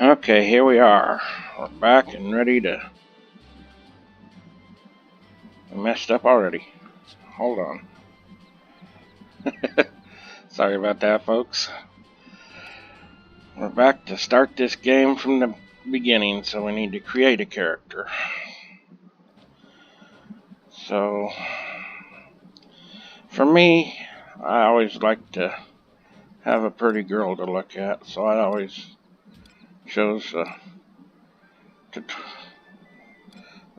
Okay, here we are. We're back and ready to... I messed up already. Hold on. Sorry about that, folks. We're back to start this game from the beginning, so we need to create a character. So, for me, I always like to have a pretty girl to look at, so I always chose the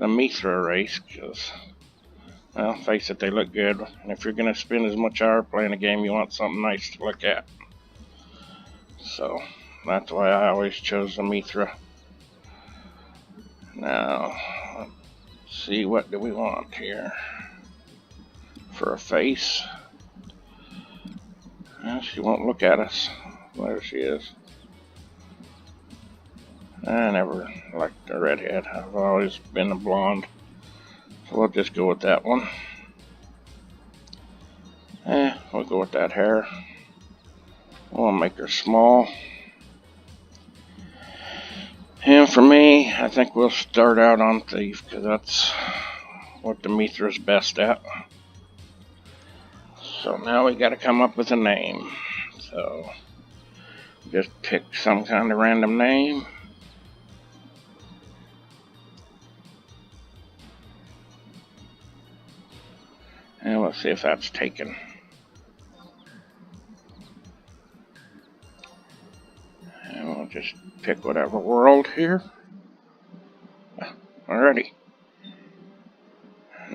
Mithra race, because, well, face it, they look good. And if you're going to spend as much hour playing a game, you want something nice to look at. So, that's why I always chose the Mithra. Now, let's see, what do we want here? For a face. She won't look at us. There she is. I never liked a redhead. I've always been a blonde. So we'll just go with that one. We'll go with that hair. We'll make her small. And for me, I think we'll start out on Thief, because that's what the Mithra's best at. So now we gotta come up with a name. So, just pick some kind of random name. And we'll see if that's taken. And we'll just pick whatever world here. Alrighty.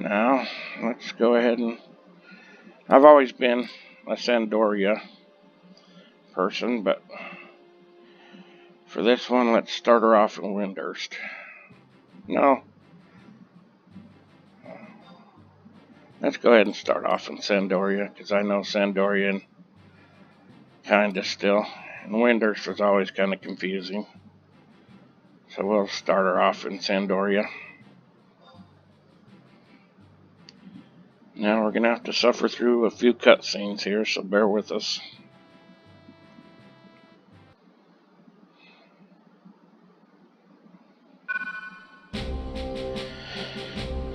Now, let's go ahead and... I've always been a Sandoria person, but for this one, let's start her off in Windurst. No. Let's go ahead and start off in Sandoria, because I know Sandorian kinda still. And Windurst was always kind of confusing. So we'll start her off in Sandoria. Now we're going to have to suffer through a few cutscenes here, so bear with us.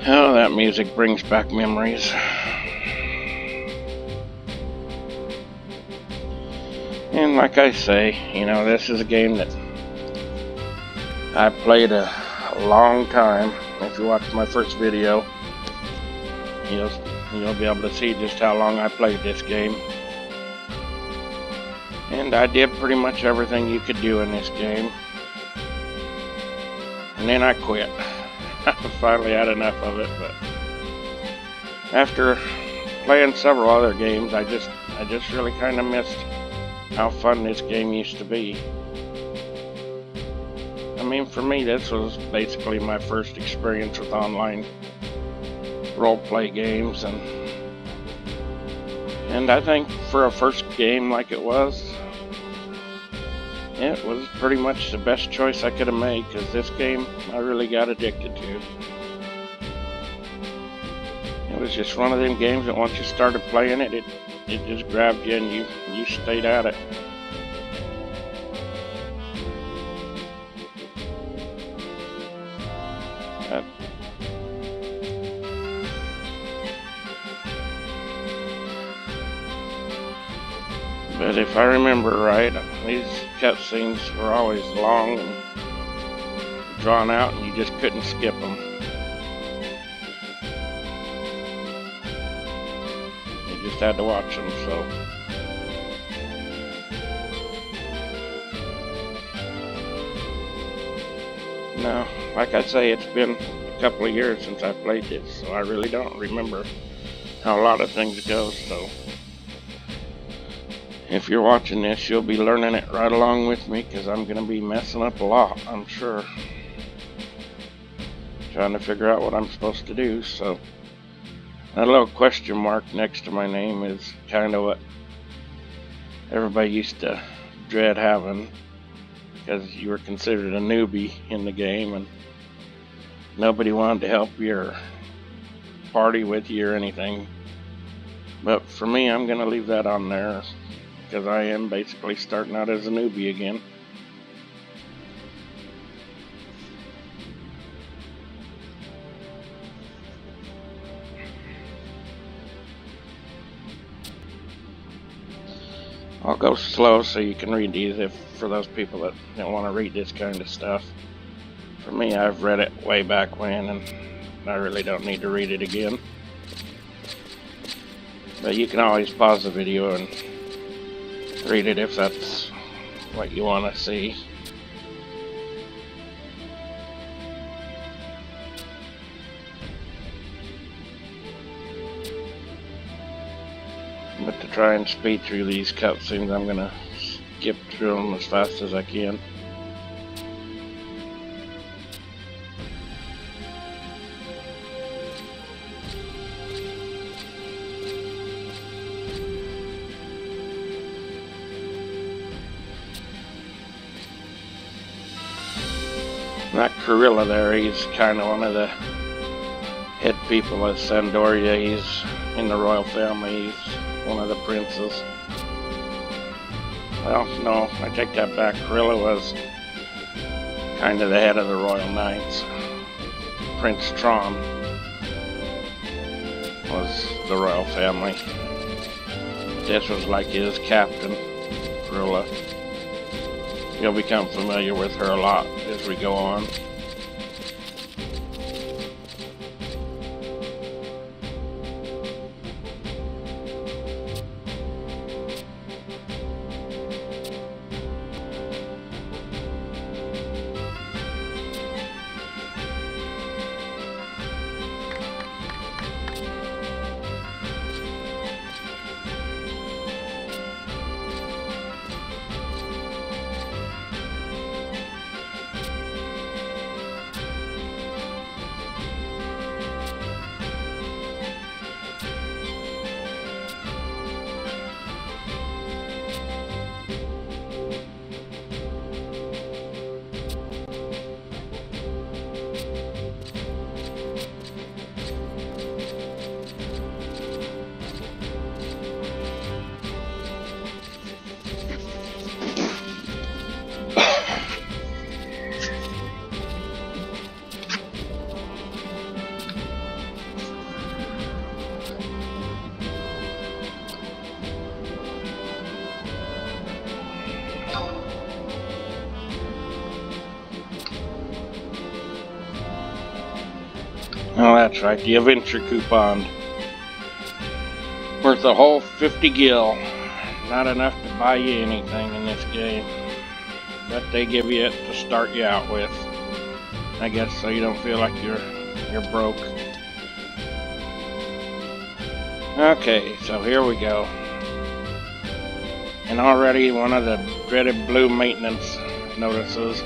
Oh, that music brings back memories. And like I say, this is a game that I played a long time. If you watch my first video, you'll be able to see just how long I played this game. And I did pretty much everything you could do in this game. And then I quit. I finally had enough of it, but after playing several other games, I just really kind of missed how fun this game used to be. I mean, for me, this was basically my first experience with online role-play games, and I think for a first game like it was pretty much the best choice I could have made, because this game I really got addicted to. It was just one of them games that once you started playing it, it just grabbed you and you stayed at it. But if I remember right, these cutscenes were always long and drawn out, and you just couldn't skip them. You just had to watch them, so. Now, like I say, it's been a couple of years since I played this, so I really don't remember how a lot of things go, so. If you're watching this, you'll be learning it right along with me, because I'm going to be messing up a lot, I'm sure. Trying to figure out what I'm supposed to do, so. That little question mark next to my name is kind of what everybody used to dread having, because you were considered a newbie in the game, and nobody wanted to help you or party with you or anything. But for me, I'm going to leave that on there, because I am basically starting out as a newbie again. I'll go slow so you can read these if for those people that don't want to read this kind of stuff. For me, I've read it way back when, and I really don't need to read it again. But you can always pause the video and read it if that's what you want to see. But to try and speed through these cutscenes, I'm going to skip through them as fast as I can. That Kurilla there, he's kind of one of the head people of Sandoria. He's in the royal family. He's one of the princes. Well, no, I take that back. Kurilla was kind of the head of the royal knights. Prince Tron was the royal family. This was like his captain, Kurilla. You'll become familiar with her a lot as we go on. Oh, that's right, the adventure coupon. Worth a whole 50 gil. Not enough to buy you anything in this game. But they give you it to start you out with. I guess so you don't feel like you're broke. Okay, so here we go. And already one of the dreaded blue maintenance notices.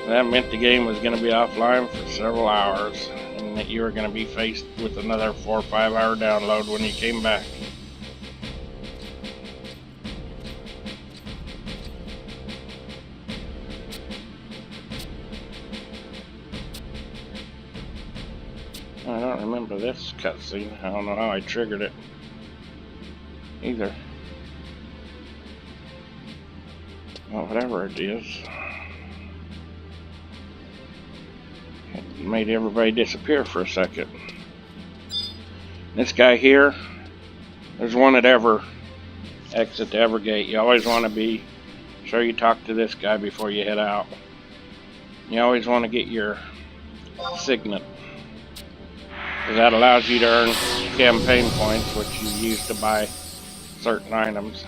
That meant the game was going to be offline for several hours, and that you were going to be faced with another 4 or 5 hour download when you came back. I don't remember this cutscene. I don't know how I triggered it either. Well, whatever it is. It made everybody disappear for a second. This guy here, there's one at exit to Evergate. You always want to be sure you talk to this guy before you head out. You always want to get your signet, because that allows you to earn campaign points, which you use to buy certain items.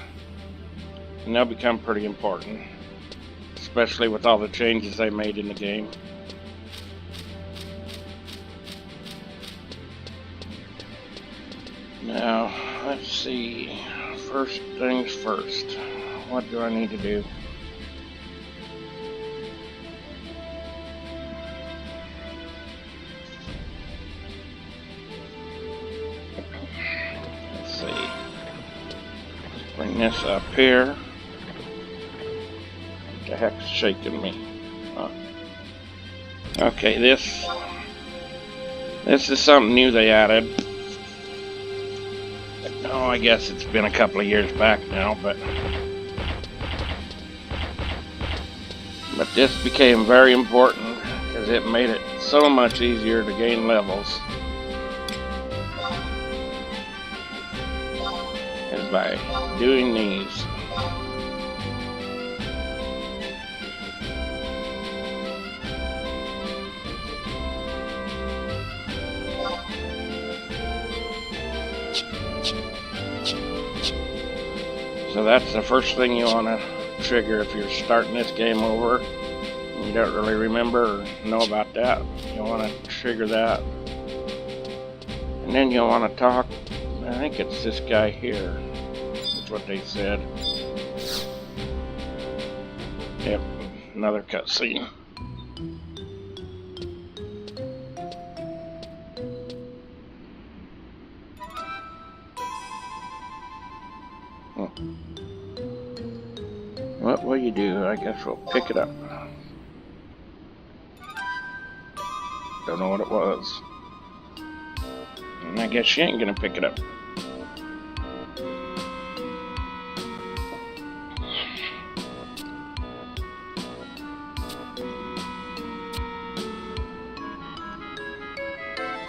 And they'll become pretty important, especially with all the changes they made in the game. Now, let's see. First things first. What do I need to do? Let's see. Let's bring this up here. What the heck's shaking me? Huh. Okay, this is something new they added. Oh, I guess it's been a couple of years back now, but this became very important because it made it so much easier to gain levels. As is by doing these. So that's the first thing you want to trigger if you're starting this game over. You don't really remember or know about that. You want to trigger that. And then you'll want to talk. I think it's this guy here. That's what they said. Yep, another cutscene. What will you do? I guess we'll pick it up. Don't know what it was. And I guess she ain't gonna pick it up.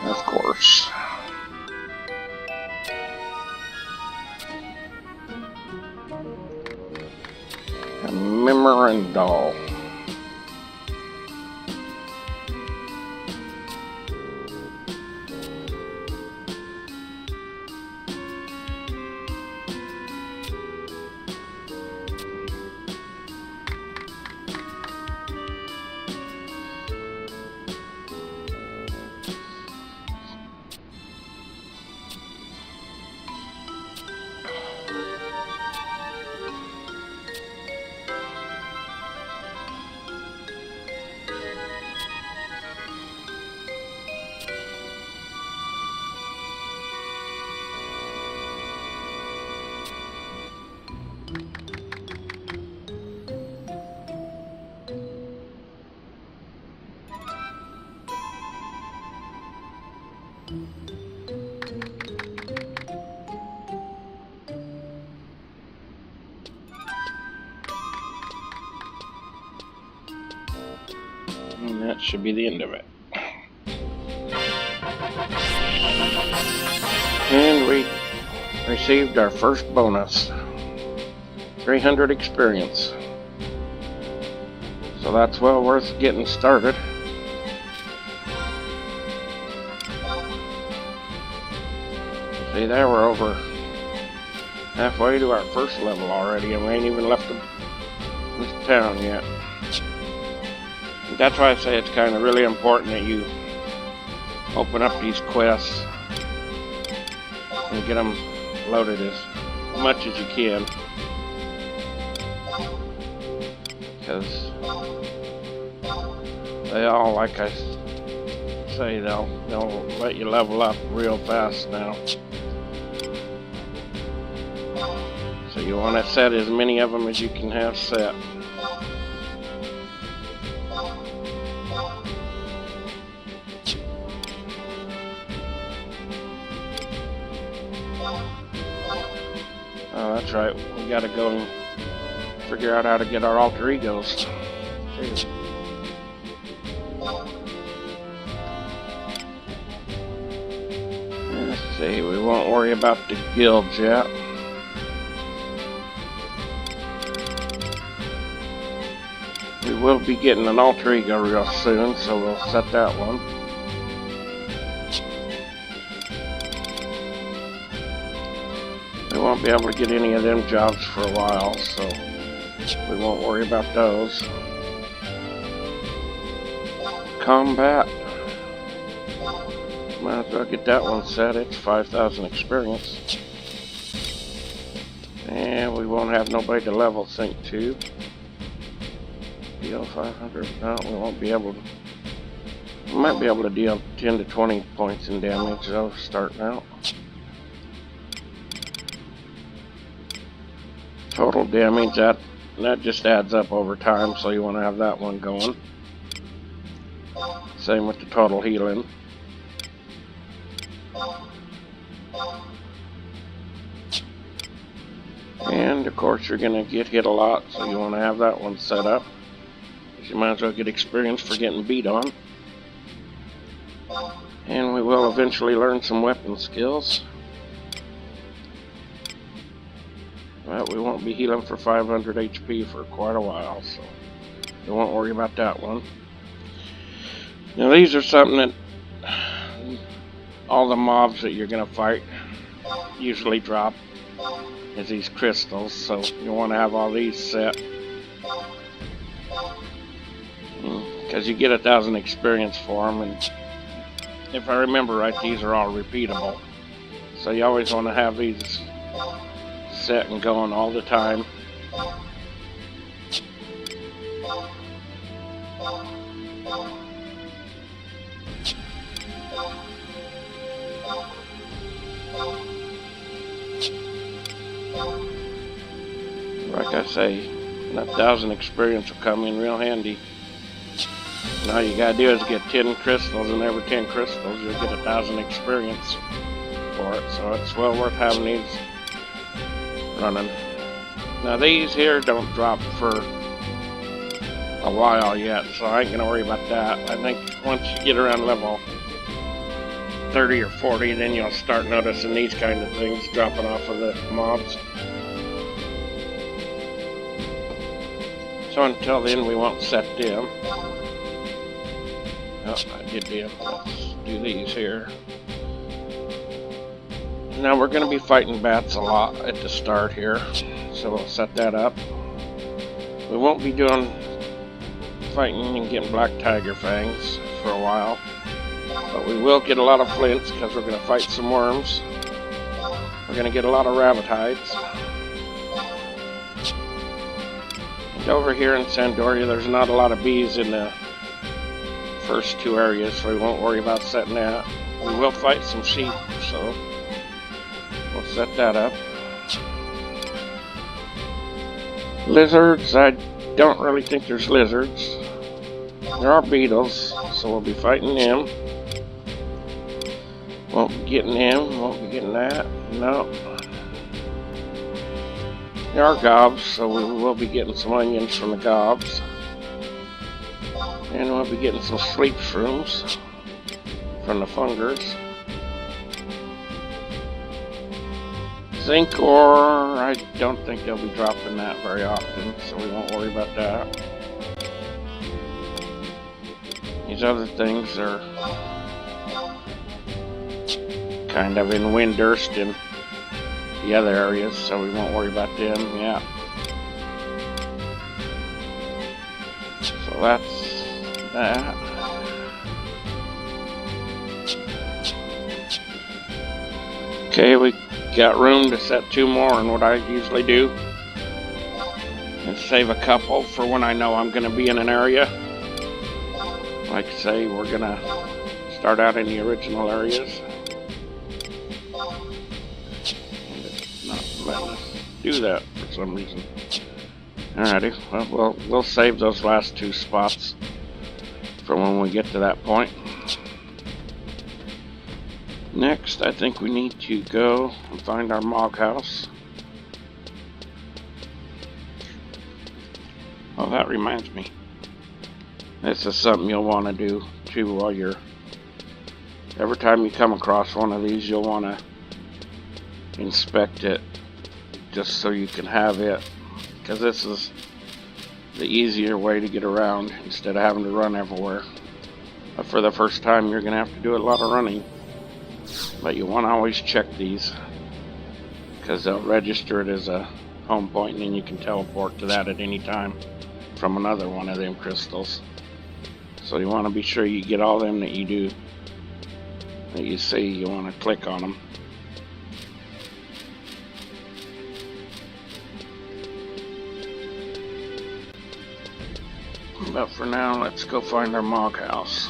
Of course. A Memorandal. And that should be the end of it. And we received our first bonus. 300 experience. So that's well worth getting started. See there, we're over halfway to our first level already, and we ain't even left this town yet. That's why I say it's kind of really important that you open up these quests and get them loaded as much as you can, because they all, like I say, they'll let you level up real fast now. So you want to set as many of them as you can have set. Oh, that's right. We gotta go and figure out how to get our alter egos. Jeez. Let's see, we won't worry about the guilds yet. We will be getting an alter ego real soon, so we'll set that one. We won't be able to get any of them jobs for a while, so we won't worry about those. Combat. Might as well get that one set. It's 5,000 experience. And we won't have nobody to level sync to. Deal 500. No, we won't be able to. We might be able to deal 10 to 20 points in damage though, starting out. Total damage, that just adds up over time, so you want to have that one going. Same with the total healing. And of course you're going to get hit a lot, so you want to have that one set up. You might as well get experience for getting beat on. And we will eventually learn some weapon skills. But we won't be healing for 500 HP for quite a while, so you won't worry about that one. Now these are something that all the mobs that you're going to fight usually drop, is these crystals, so you want to have all these set. Because you get 1,000 experience for them, and if I remember right, these are all repeatable. So you always want to have these set and going all the time. Like I say, 1,000 experience will come in real handy. And all you gotta do is get 10 crystals, and every 10 crystals you'll get 1,000 experience for it. So it's well worth having these running. Now these here don't drop for a while yet, so I ain't gonna worry about that. I think once you get around level 30 or 40, then you'll start noticing these kind of things dropping off of the mobs. So until then, we won't set them. Oh, I did them. Let's do these here. Now we're going to be fighting bats a lot at the start here, so we'll set that up. We won't be doing fighting and getting black tiger fangs for a while, but we will get a lot of flints because we're going to fight some worms. We're going to get a lot of rabbit hides. And over here in Sandoria, there's not a lot of bees in the first two areas, so we won't worry about setting that. We will fight some sheep, so we'll set that up. Lizards, I don't really think there's lizards. There are beetles, so we'll be fighting them. Won't be getting them, won't be getting that. No. There are gobs, so we will be getting some onions from the gobs. And we'll be getting some sleep shrooms from the fungers. Zinc ore, I don't think they'll be dropping that very often, so we won't worry about that. These other things are kind of in Windurst and the other areas, so we won't worry about them. Yeah. So that's that. Okay, we got room to set 2 more, and what I usually do is save a couple for when I know I'm going to be in an area. Like say we're going to start out in the original areas. Not letting us do that for some reason. Alrighty, well, we'll save those last 2 spots for when we get to that point. Next, I think we need to go and find our Mog House. Oh, that reminds me. This is something you'll want to do too while you're... Every time you come across one of these, you'll want to inspect it just so you can have it. Because this is the easier way to get around instead of having to run everywhere. But for the first time, you're going to have to do a lot of running. But you want to always check these, because they'll register it as a home point, and then you can teleport to that at any time from another one of them crystals. So you want to be sure you get all them that you do, that you see. You want to click on them. But for now, let's go find our Mog House.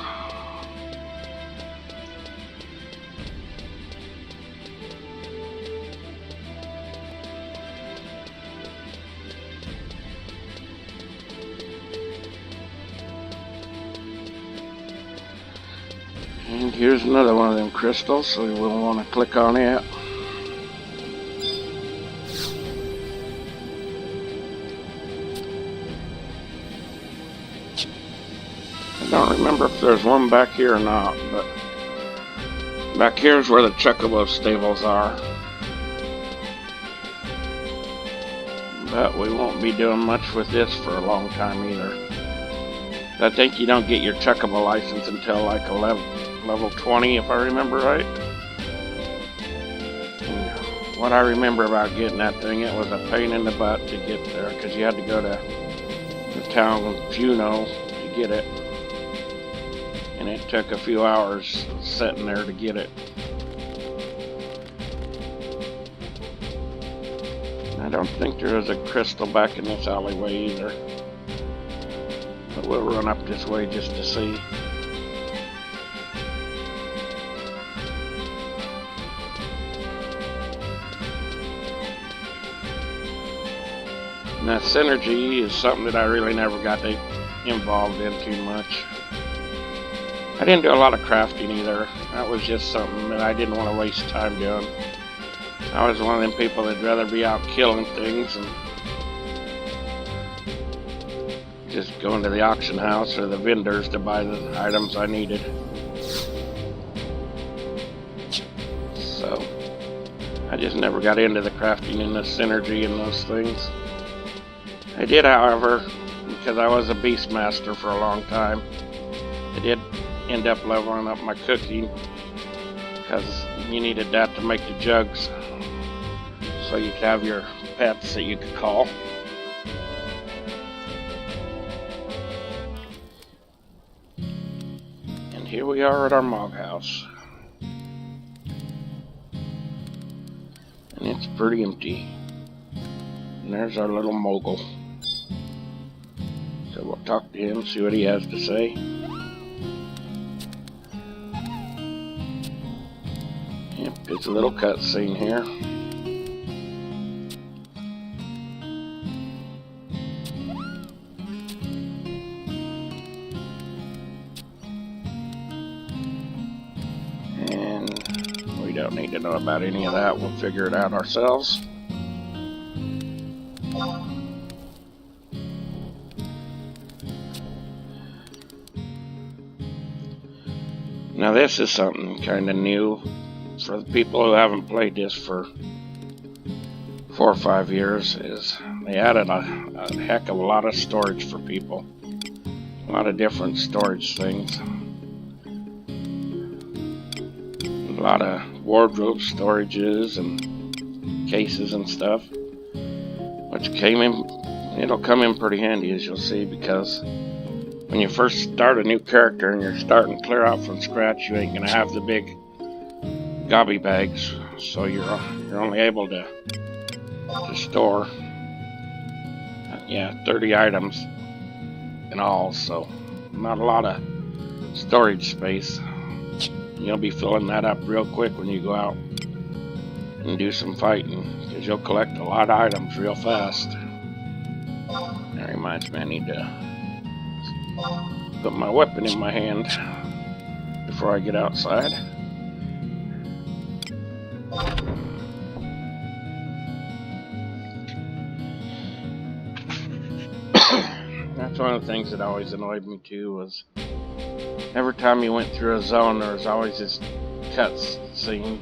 And here's another one of them crystals, so we will want to click on it. I don't remember if there's one back here or not, but back here is where the Chocobo stables are. But we won't be doing much with this for a long time either. I think you don't get your chuckable license until like level 20, if I remember right. And what I remember about getting that thing, it was a pain in the butt to get there because you had to go to the town Juneau to get it. And it took a few hours sitting there to get it. I don't think there is a crystal back in this alleyway either. But we'll run up this way just to see. Now, synergy is something that I really never got involved in too much. I didn't do a lot of crafting either. That was just something that I didn't want to waste time doing. I was one of them people that'd rather be out killing things and just going to the auction house or the vendors to buy the items I needed. So I just never got into the crafting and the synergy and those things. I did, however, because I was a beastmaster for a long time, I did end up leveling up my cooking because you needed that to make the jugs so you could have your pets that you could call. And here we are at our mog house. And it's pretty empty. And there's our little mogul. So we'll talk to him, see what he has to say. Yep, it's a little cutscene here. Don't need to know about any of that. We'll figure it out ourselves. Now this is something kind of new for the people who haven't played this for 4 or 5 years. Is they added a heck of a lot of storage for people. A lot of different storage things. A lot of wardrobe storages and cases and stuff, which it'll come in pretty handy, as you'll see, because when you first start a new character and you're starting clear out from scratch, you ain't gonna have the big gobby bags, so you're only able to store 30 items in all, so not a lot of storage space. You'll be filling that up real quick when you go out and do some fighting, because you'll collect a lot of items real fast. That reminds me, I need to put my weapon in my hand before I get outside. That's one of the things that always annoyed me too, was every time you went through a zone, there was always this cutscene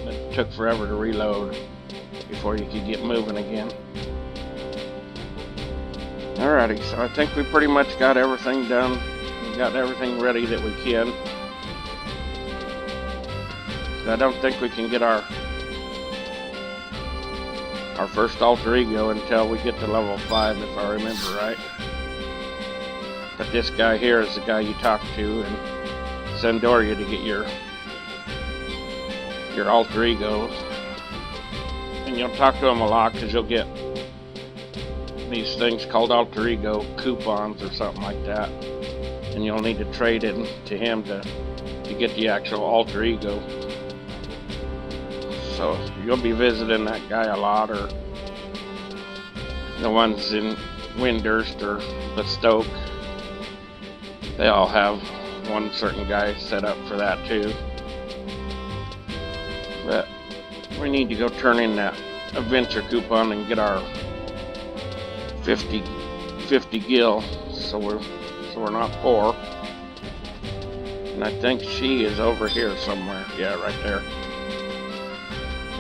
that took forever to reload before you could get moving again. Alrighty, so I think we pretty much got everything done. We got everything ready that we can. I don't think we can get our first alter ego until we get to level 5, if I remember right. But this guy here is the guy you talk to in Zandoria to get your alter ego. And you'll talk to him a lot because you'll get these things called alter ego coupons or something like that. And you'll need to trade in to him to get the actual alter ego. So you'll be visiting that guy a lot, or the ones in Windurst or Bestoke. They all have one certain guy set up for that too. But we need to go turn in that adventure coupon and get our 50 gil, so we're not poor. And I think she is over here somewhere. Yeah, right there.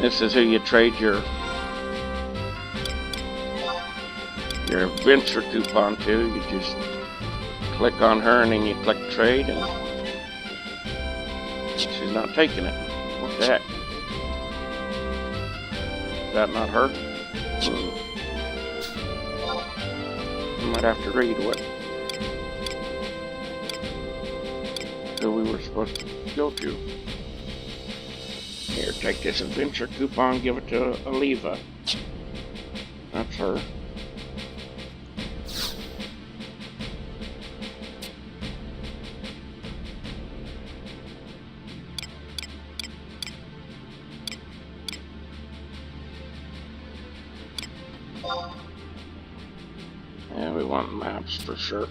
This is who you trade your your adventure coupon too. You just click on her and then you click trade, and she's not taking it. What the heck? Is that not her? I might have to read who we were supposed to go to. Here, take this adventure coupon, give it to Aliva. That's her. Yeah, we want maps for sure.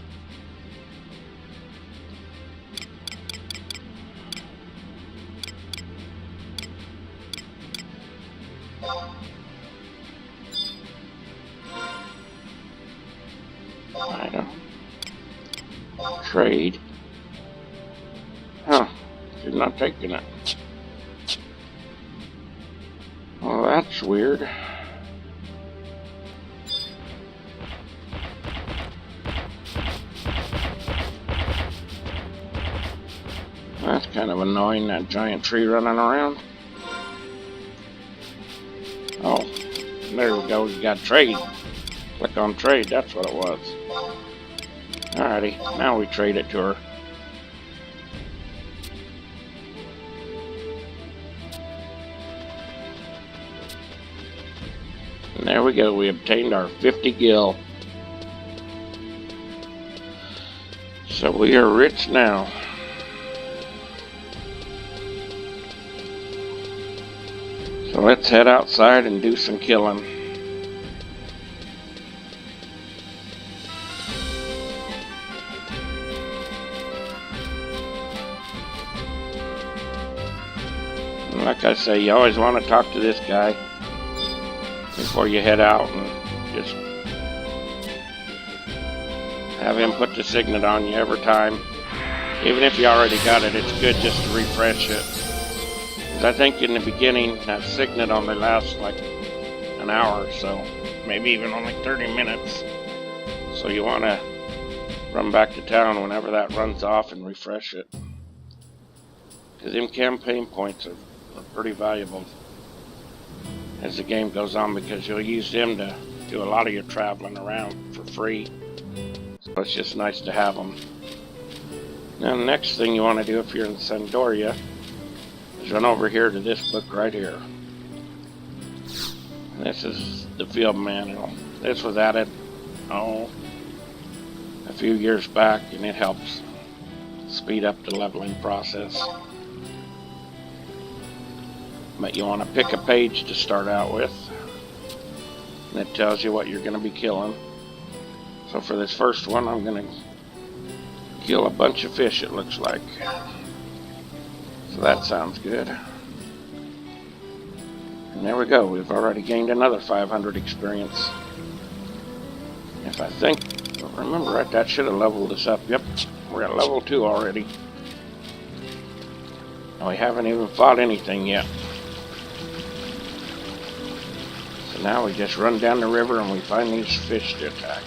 Item. Trade. Huh. She's not taking it. Well, that's weird. That's kind of annoying, that giant tree running around. Oh, there we go. We got trade. Click on trade. That's what it was. Alrighty, now we trade it to her. And there we go. We obtained our 50 gil. So we are rich now. So let's head outside and do some killing. And like I say, you always want to talk to this guy before you head out, and just have him put the signet on you every time. Even if you already got it, it's good just to refresh it. I think in the beginning that signet only lasts like an hour or so, maybe even only 30 minutes. So you want to run back to town whenever that runs off and refresh it. Because them campaign points are pretty valuable as the game goes on, because you'll use them to do a lot of your traveling around for free. So it's just nice to have them. Now the next thing you want to do if you're in Sandoria is run over here to this book right here. This is the field manual. This was added, a few years back, and it helps speed up the leveling process. But you want to pick a page to start out with, and it tells you what you're going to be killing. So for this first one, I'm going to kill a bunch of fish, it looks like. So that sounds good. And there we go. We've already gained another 500 experience. If I remember right, that should have leveled us up. Yep, we're at level 2 already. And we haven't even fought anything yet. So now we just run down the river and we find these fish to attack.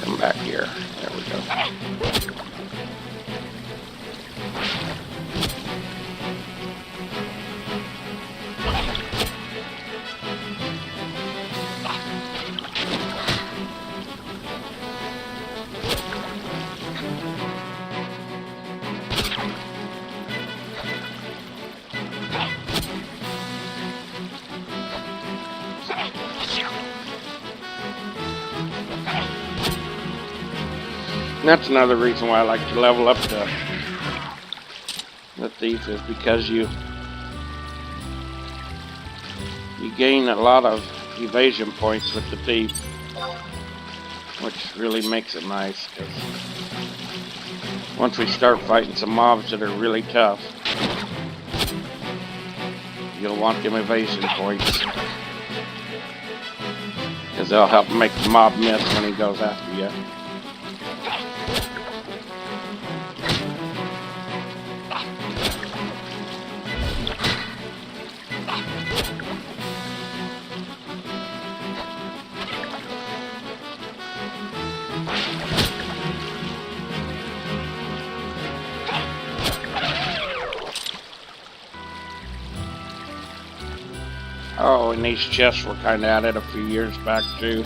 Come back here. There we go. That's another reason why I like to level up the thief, is because you gain a lot of evasion points with the thief, which really makes it nice, because once we start fighting some mobs that are really tough, you'll want them evasion points, because they'll help make the mob miss when he goes after you. Oh, and these chests were kind of added a few years back too.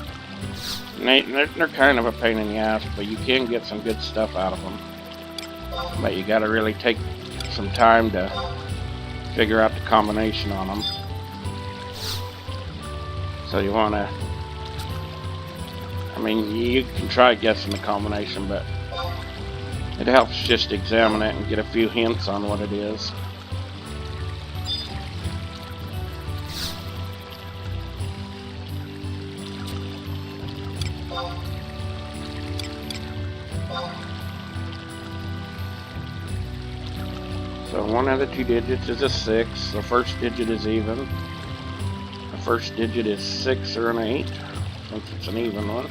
And they're kind of a pain in the ass, but you can get some good stuff out of them. But you got to really take some time to figure out the combination on them. So you want to, I mean, you can try guessing the combination, but it helps just examine it and get a few hints on what it is. So one of the two digits is a 6. The first digit is even. The first digit is 6 or an 8, since it's an even one.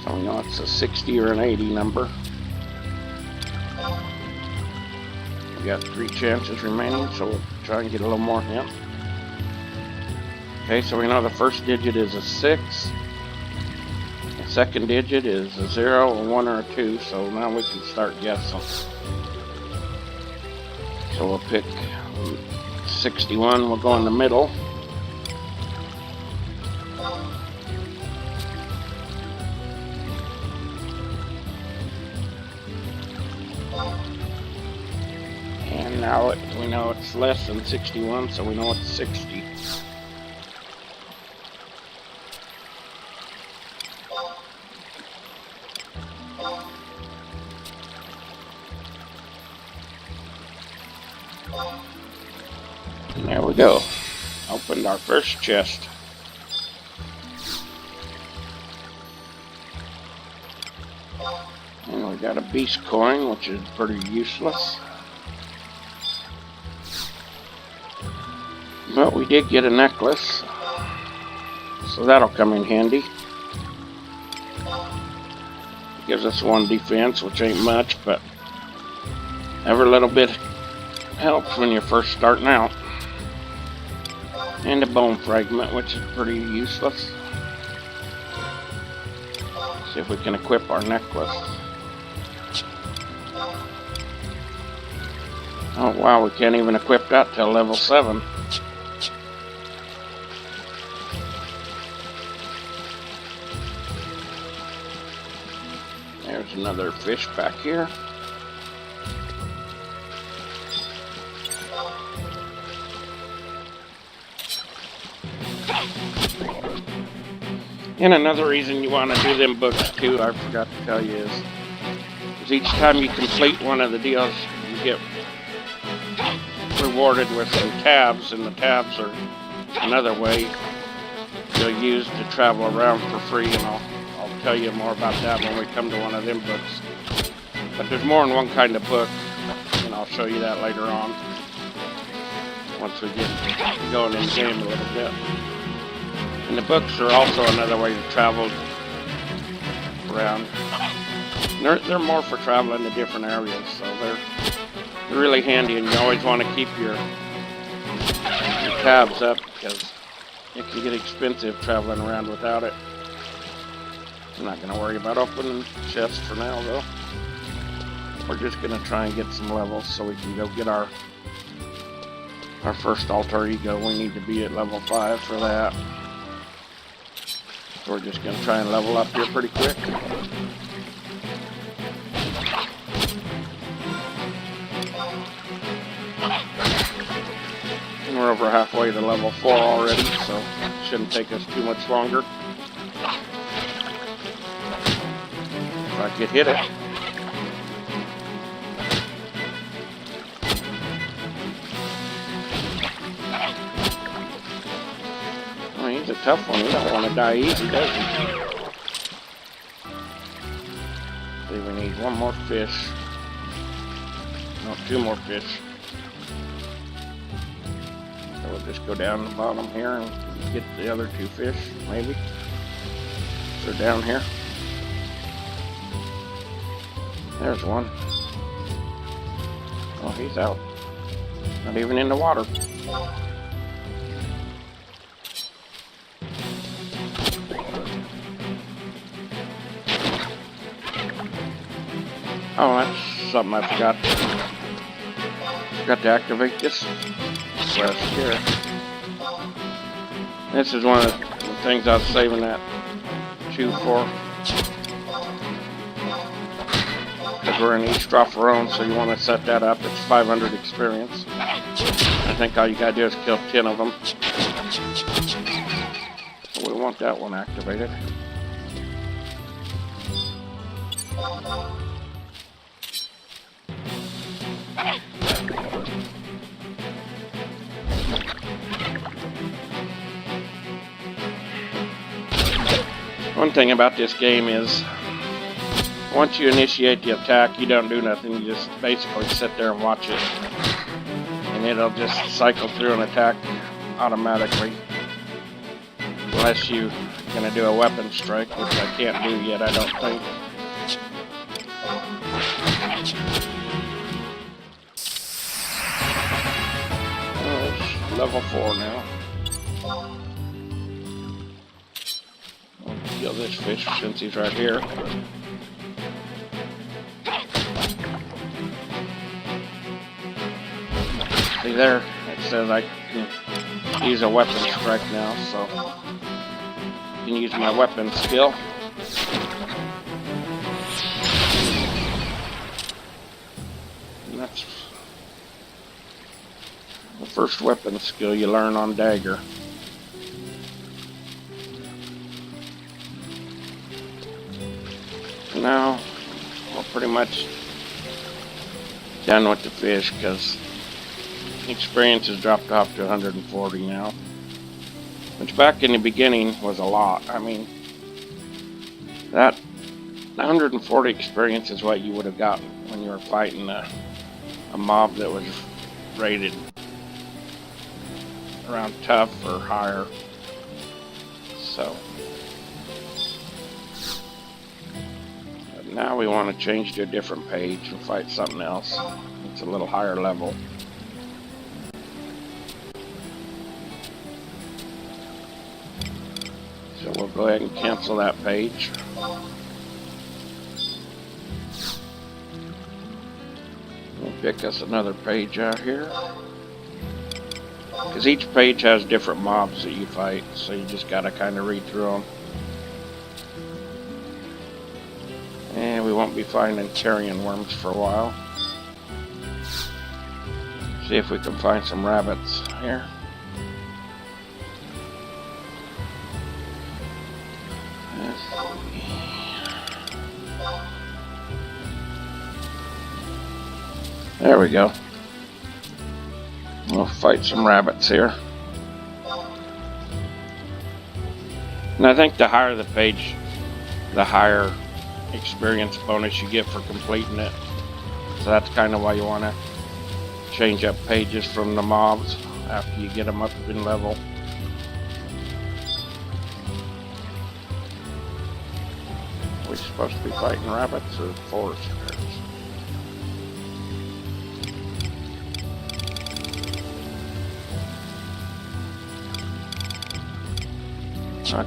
So we know it's a 60 or an 80 number. We got 3 chances remaining, so we'll try and get a little more hint. Okay, so we know the first digit is a 6. The second digit is a 0, a 1, or a 2, so now we can start guessing. So we'll pick 61, we'll go in the middle. And now we know it's less than 61, so we know it's 60. And there we go. Opened our first chest. And we got a beast coin, which is pretty useless. But we did get a necklace, so that'll come in handy. Gives us 1 defense, which ain't much, but every little bit helps when you're first starting out. And a bone fragment, which is pretty useless. See if we can equip our necklace. Oh wow, we can't even equip that till level 7. There's another fish back here. And another reason you want to do them books too, I forgot to tell you, is each time you complete one of the deals, you get rewarded with some tabs, and the tabs are another way you'll use to travel around for free, and I'll tell you more about that when we come to one of them books. But there's more than one kind of book, and I'll show you that later on, once we get going in the game a little bit. And the books are also another way to travel around. They're more for traveling to different areas, so they're really handy, and you always want to keep your tabs up, because it can get expensive traveling around without it. I'm not going to worry about opening chests for now, though. We're just going to try and get some levels so we can go get our first alter ego. We need to be at level 5 for that. So we're just going to try and level up here pretty quick. And we're over halfway to level 4 already, so it shouldn't take us too much longer. If I could hit it. Oh, he's a tough one. He don't want to die easy, does he? See, we need 1 more fish. No, 2 more fish. So we'll just go down the bottom here and get the other 2 fish, maybe. They're down here. There's one. Oh, he's out. Not even in the water. Oh, that's something I forgot. Forgot to activate this quest here. This is one of the things I was saving that chew for. Because we're in East Stropharon, so you want to set that up. It's 500 experience. I think all you gotta do is kill 10 of them. So we want that one activated. One thing about this game is, once you initiate the attack, you don't do nothing. You just basically sit there and watch it. And it'll just cycle through an attack automatically. Unless you're going to do a weapon strike, which I can't do yet, I don't think. Oh, it's level 4 now. I'll kill this fish since he's right here. See there, it says I can use a weapon strike now, so I can use my weapon skill. And that's the first weapon skill you learn on Dagger. Now, we're pretty much done with the fish because experience has dropped off to 140 now. Which back in the beginning was a lot. I mean, that 140 experience is what you would have gotten when you were fighting a mob that was rated around tough or higher. So now we want to change to a different page and fight something else. It's a little higher level. So we'll go ahead and cancel that page. We'll pick us another page out here. Because each page has different mobs that you fight, so you just gotta kind of read through them. And we won't be finding carrion worms for a while. See if we can find some rabbits here. There we go. We'll fight some rabbits here. And I think the higher the page, the higher experience bonus you get for completing it. So that's kind of why you want to change up pages from the mobs after you get them up in level. Are we supposed to be fighting rabbits or forest hares?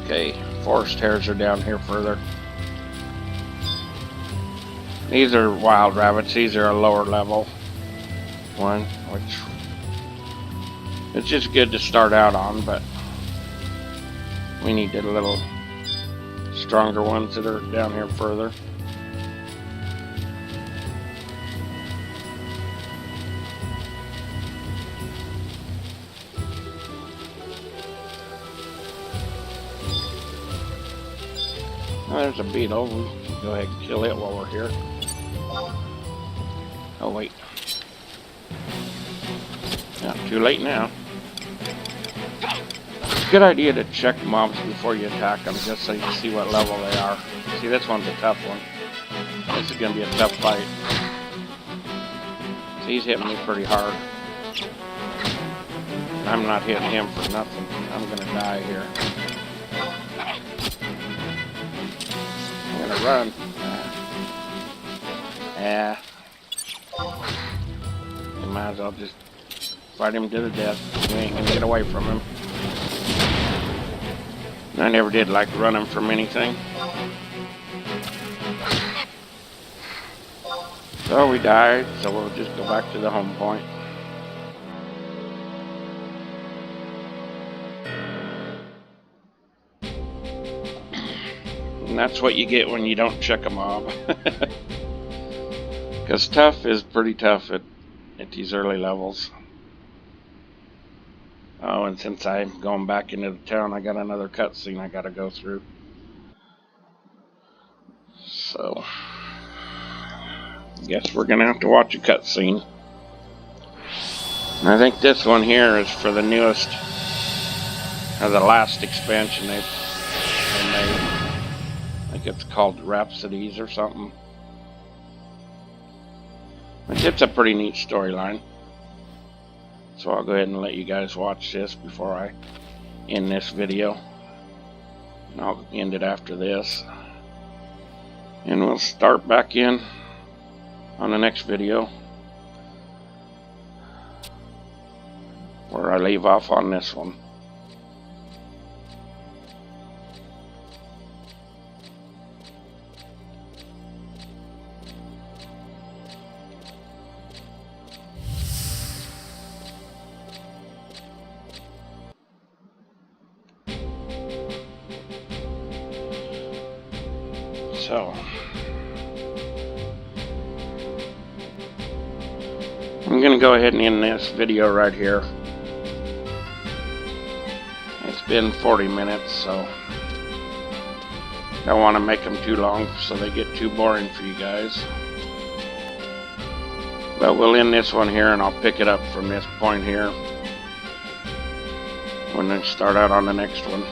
Okay, forest hares are down here further. These are wild rabbits. These are a lower level one, which it's just good to start out on, but we need a little stronger ones that are down here further. Oh, there's a beetle. We can go ahead and kill it while we're here. Oh wait. Yeah, too late now. Good idea to check mobs before you attack them, just so you can see what level they are. See, this one's a tough one. This is going to be a tough fight. See, he's hitting me pretty hard. I'm not hitting him for nothing. I'm going to die here. I'm going to run. Yeah. You might as well just fight him to the death. We ain't going to get away from him. I never did like running from anything. So we died, so we'll just go back to the home point. And that's what you get when you don't check a mob. Because tough is pretty tough at these early levels. Oh, and since I'm going back into the town, I got another cutscene I gotta go through. So, guess we're gonna have to watch a cutscene. And I think this one here is for the newest, or the last expansion they made. I think it's called Rhapsodies or something. It's a pretty neat storyline. So I'll go ahead and let you guys watch this before I end this video. And I'll end it after this. And we'll start back in on the next video, where I leave off on this one. So, I'm going to go ahead and end this video right here. It's been 40 minutes, so don't want to make them too long so they get too boring for you guys. But we'll end this one here, and I'll pick it up from this point here when I start out on the next one.